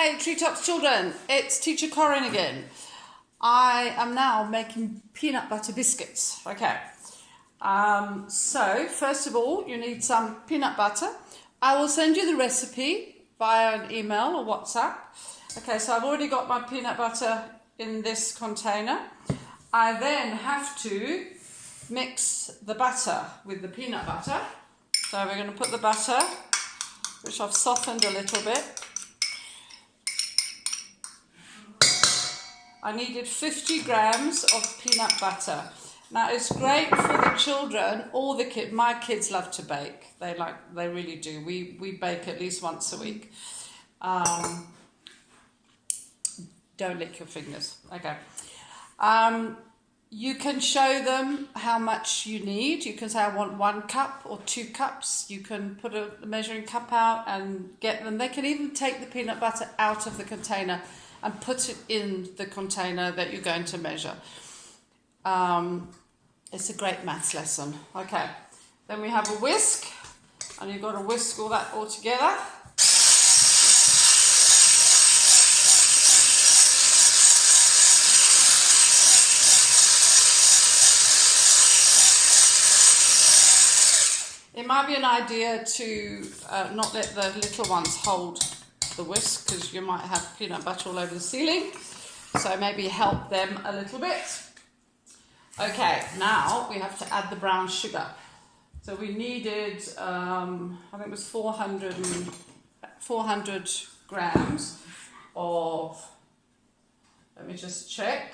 Hey Treetops children, it's teacher Corinne again. I am now making peanut butter biscuits. Okay, so first of all you need some peanut butter. I will send you the recipe via an email or WhatsApp. Okay, so I've already got my peanut butter in this container. I then have to mix the butter with the peanut butter. So we're going to put the butter, which I've softened a little bit. I needed 50 grams of peanut butter. Now it's great for the children. All the kids, my kids love to bake. They really do. We bake at least once a week. Don't lick your fingers. Okay. You can show them how much you need. You can say, I want 1 cup or 2 cups. You can put a measuring cup out and get them. They can even take the peanut butter out of the container and put it in the container that you're going to measure. It's a great maths lesson. Okay, then we have a whisk, and you've got to whisk all that all together. It might be an idea to not let the little ones hold the whisk, because you might have peanut butter all over the ceiling, so maybe help them a little bit. Okay, now we have to add the brown sugar. So we needed, I think it was 400 grams of, let me just check,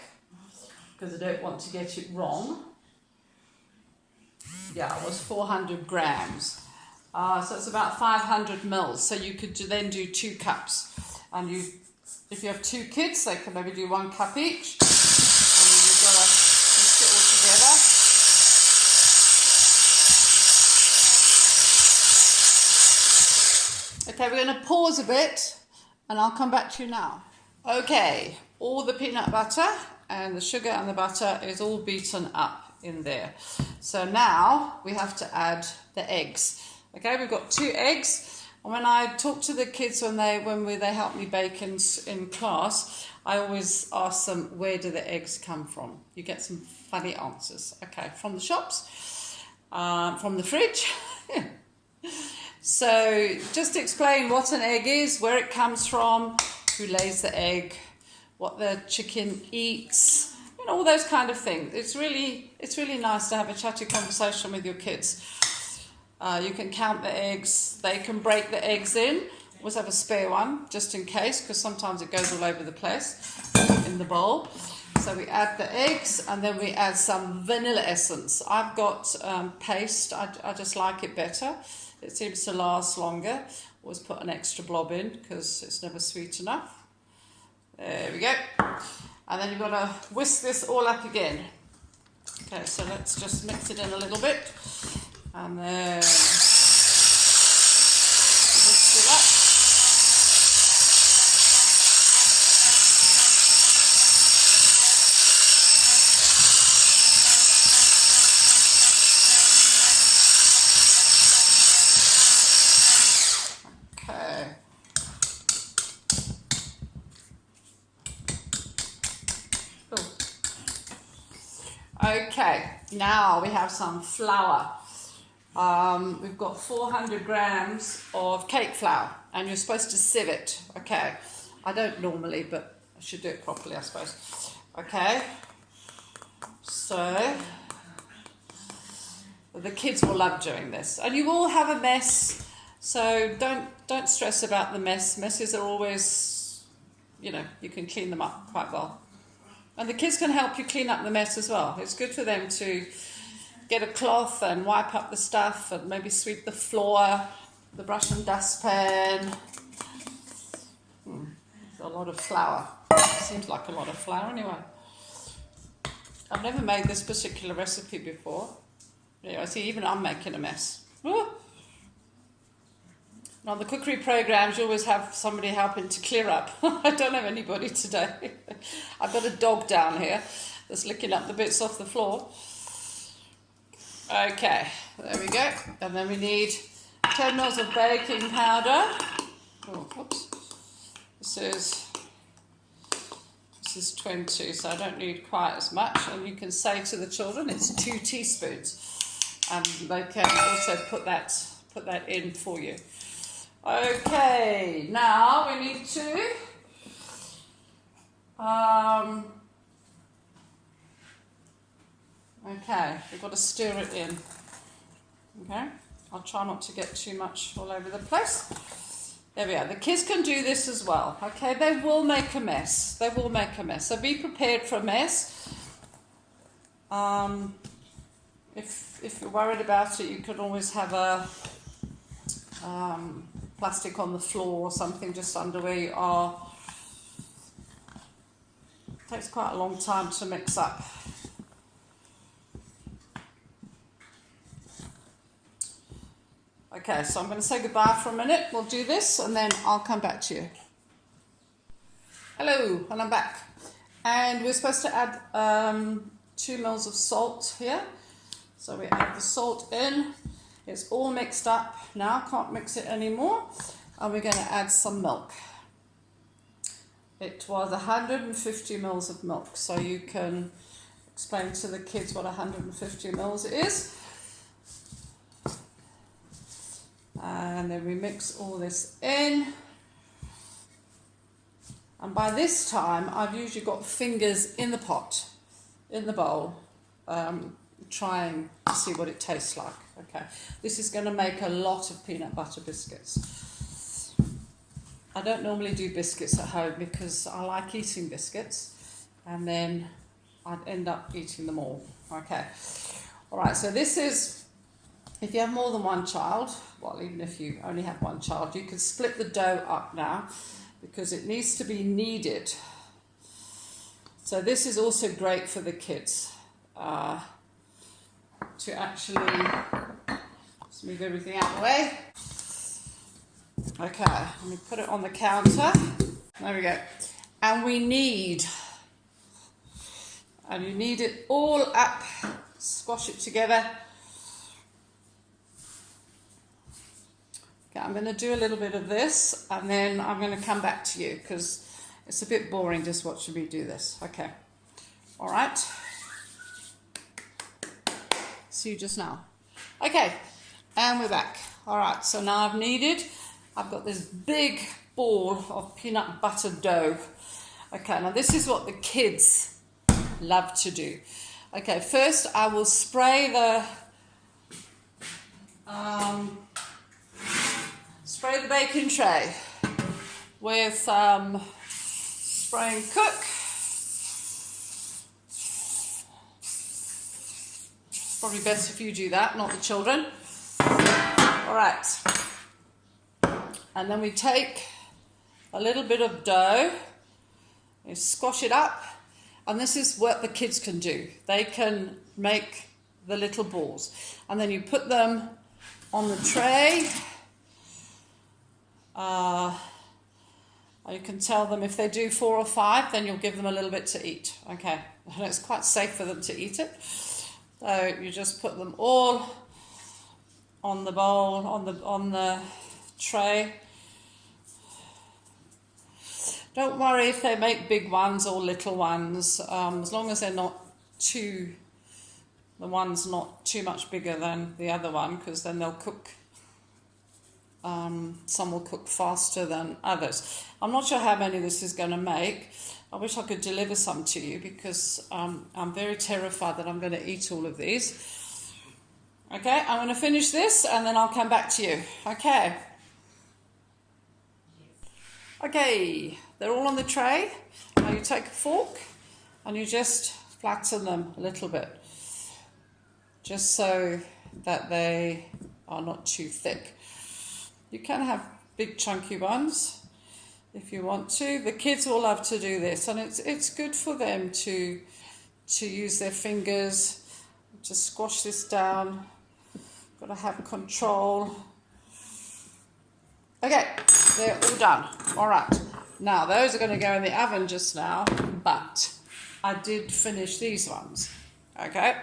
because I don't want to get it wrong. Yeah, it was 400 grams. So it's about 500 mils. So you could then do 2 cups. And if you have 2 kids, they can maybe do 1 cup each. And then you've got to mix it all together. Okay, we're going to pause a bit and I'll come back to you now. Okay, all the peanut butter and the sugar and the butter is all beaten up in there. So now we have to add the eggs. Okay, we've got 2 eggs, and when I talk to the kids when they help me bake in class, I always ask them, where do the eggs come from? You get some funny answers. Okay, from the shops, from the fridge. So just explain what an egg is, where it comes from, who lays the egg, what the chicken eats, you know, all those kind of things. It's really nice to have a chatty conversation with your kids. You can count the eggs. They can break the eggs in. Always have a spare one, just in case, because sometimes it goes all over the place in the bowl. So we add the eggs, and then we add some vanilla essence. I've got paste. I just like it better. It seems to last longer. Always put an extra blob in, because it's never sweet enough. There we go. And then you've got to whisk this all up again. Okay, so let's just mix it in a little bit. And then whisk it up. Okay. Okay, now we have some flour. We've got 400 grams of cake flour, and you're supposed to sieve it. Okay, I don't normally, but I should do it properly, I suppose. Okay, so the kids will love doing this, and you all have a mess, so don't stress about the mess. Messes are always, you know, you can clean them up quite well. And the kids can help you clean up the mess as well. It's good for them to get a cloth and wipe up the stuff and maybe sweep the floor, the brush and dustpan. A lot of flour. Seems like a lot of flour anyway. I've never made this particular recipe before. Yeah, see, even I'm making a mess. Woo! On the cookery programs, you always have somebody helping to clear up. I don't have anybody today. I've got a dog down here that's licking up the bits off the floor. Okay, there we go. And then we need 10 mils of baking powder. Oh, whoops. This is 20, so I don't need quite as much. And you can say to the children it's 2 teaspoons, and they can also put that in for you. Okay, now we need to okay, we've got to stir it in. Okay, I'll try not to get too much all over the place. There we are. The kids can do this as well. Okay, they will make a mess. They will make a mess. So be prepared for a mess. If you're worried about it, you could always have a plastic on the floor or something just under where you are. It takes quite a long time to mix up. Okay, so I'm going to say goodbye for a minute. We'll do this and then I'll come back to you. Hello, and I'm back. And we're supposed to add 2 mils of salt here. So we add the salt in. It's all mixed up now, can't mix it anymore. And we're going to add some milk. It was 150 mils of milk, so you can explain to the kids what 150 mils is. And then we mix all this in. And by this time, I've usually got fingers in the pot, in the bowl, trying to see what it tastes like. Okay, this is going to make a lot of peanut butter biscuits. I don't normally do biscuits at home because I like eating biscuits, and then I'd end up eating them all. Okay, all right, so this is, if you have more than one child, well, even if you only have one child, you can split the dough up now because it needs to be kneaded. So this is also great for the kids to actually, let's move everything out of the way. Okay, let me put it on the counter. There we go. And we knead. And you knead it all up, squash it together. Okay, I'm going to do a little bit of this and then I'm going to come back to you because it's a bit boring just watching me do this. Okay, all right. See you just now. Okay, and we're back. All right, so now I've kneaded. I've got this big ball of peanut butter dough. Okay, now this is what the kids love to do. Okay, first I will spray the baking tray with spray and cook. Probably best if you do that, not the children. All right. And then we take a little bit of dough, we squash it up, and this is what the kids can do. They can make the little balls, and then you put them on the tray. You can tell them if they do 4 or 5, then you'll give them a little bit to eat. Okay, and it's quite safe for them to eat it. So you just put them all on the bowl, on the tray. Don't worry if they make big ones or little ones, as long as they're not the one's not too much bigger than the other one, because then they'll cook. Some will cook faster than others. I'm not sure how many this is going to make. I wish I could deliver some to you because I'm very terrified that I'm going to eat all of these. Okay, I'm going to finish this and then I'll come back to you. Okay. Okay, they're all on the tray. Now you take a fork and you just flatten them a little bit, just so that they are not too thick. You can have big chunky ones if you want to. The kids will love to do this, and it's good for them to use their fingers. Just squash this down. Got to have control. Okay, they're all done. All right. Now, those are going to go in the oven just now, but I did finish these ones. Okay,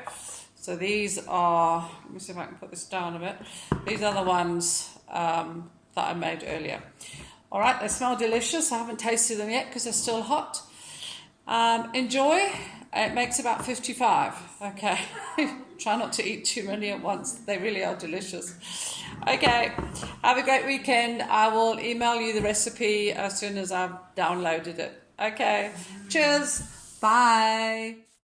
so these are, let me see if I can put this down a bit. These are the ones that I made earlier. All right, they smell delicious. I haven't tasted them yet because they're still hot. Enjoy. It makes about 55. Okay. Try not to eat too many at once. They really are delicious. Okay. Have a great weekend. I will email you the recipe as soon as I've downloaded it. Okay. Cheers. Bye.